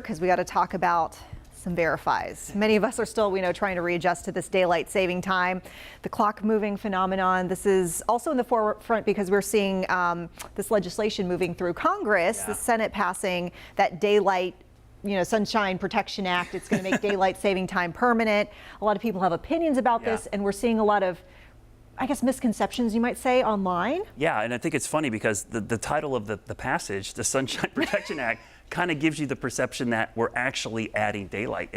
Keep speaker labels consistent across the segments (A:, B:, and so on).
A: Because we got to talk about some verifies. Many of us are still, we know, trying to readjust to this daylight saving time, the clock moving phenomenon. This is also in the forefront because we're seeing this legislation moving through Congress, the Senate passing that daylight, Sunshine Protection Act. It's going to make daylight saving time permanent. A lot of people have opinions about this, and we're seeing a lot of, I guess, misconceptions, you might say, online.
B: Yeah, and I think it's funny because the title of the passage, the Sunshine Protection Act, kind of gives you the perception that we're actually adding daylight.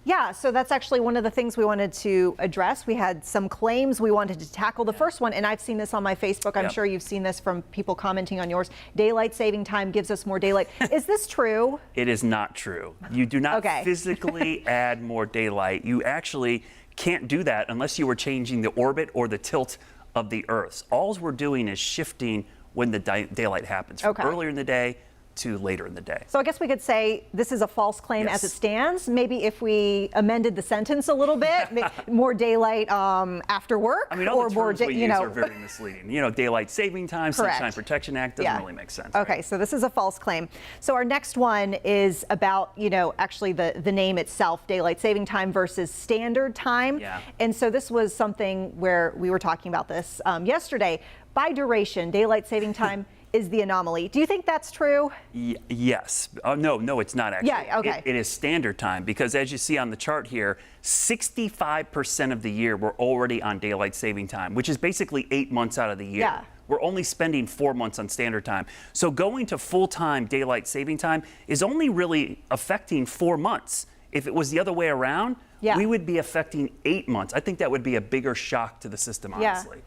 A: Yeah, so that's actually one of the things we wanted to address. We had some claims we wanted to tackle. The first one, and I've seen this on my Facebook, I'm sure you've seen this from people commenting on yours, daylight saving time gives us more daylight. Is this true?
B: It is not true. You do not physically add more daylight. You actually can't do that unless you were changing the orbit or the tilt of the Earth. All we're doing is shifting when the daylight happens from earlier in the day to later in the day.
A: So I guess we could say this is a false claim as it stands. Maybe if we amended the sentence a little bit, more daylight after work.
B: I mean, all the terms we use are very misleading. Daylight saving time, Sunshine Protection Act doesn't really make sense.
A: Okay, so this is a false claim. So our next one is about, actually the name itself, daylight saving time versus standard time. And so this was something where we were talking about this yesterday. By duration, daylight saving time is the anomaly. Do you think that's true?
B: Yes. No, it's not actually.
A: Yeah, okay.
B: It is standard time because as you see on the chart here, 65% of the year we're already on daylight saving time, which is basically 8 months out of the year.
A: Yeah.
B: We're only spending 4 months on standard time. So going to full-time daylight saving time is only really affecting 4 months. If it was the other way around, we would be affecting 8 months. I think that would be a bigger shock to the system, honestly.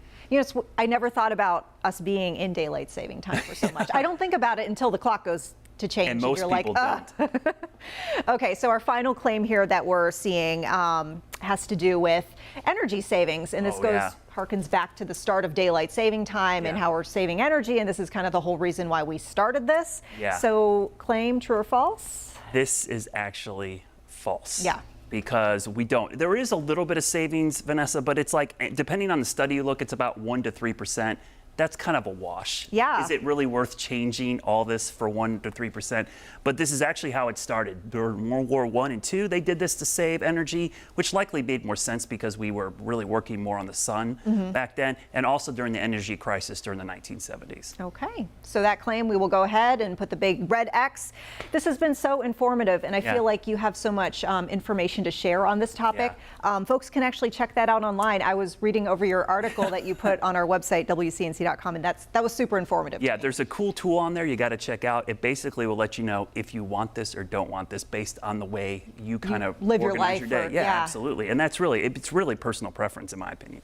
A: I never thought about us being in daylight saving time for so much. I don't think about it until the clock goes to change.
B: And most people don't.
A: Okay, so our final claim here that we're seeing has to do with energy savings. And this harkens back to the start of daylight saving time and how we're saving energy. And this is kind of the whole reason why we started this. So claim, true or false?
B: This is actually false.
A: Yeah.
B: Because we don't. There is a little bit of savings, Vanessa, but it's like, depending on the study you look, it's about 1 to 3%. That's kind of a wash.
A: Yeah.
B: Is it really worth changing all this for 1 to 3%? But this is actually how it started. During World War I and II, they did this to save energy, which likely made more sense because we were really working more on the sun back then, and also during the energy crisis during the 1970s.
A: Okay, so that claim, we will go ahead and put the big red X. This has been so informative, and I feel like you have so much information to share on this topic. Folks can actually check that out online. I was reading over your article that you put on our website, WCNC.com, and that was super informative.
B: Yeah, there's a cool tool on there you got to check out. It basically will let you know if you want this or don't want this based on the way you kind of
A: live your
B: organize
A: life.
B: Your day. Yeah, absolutely. And it's really personal preference in my opinion.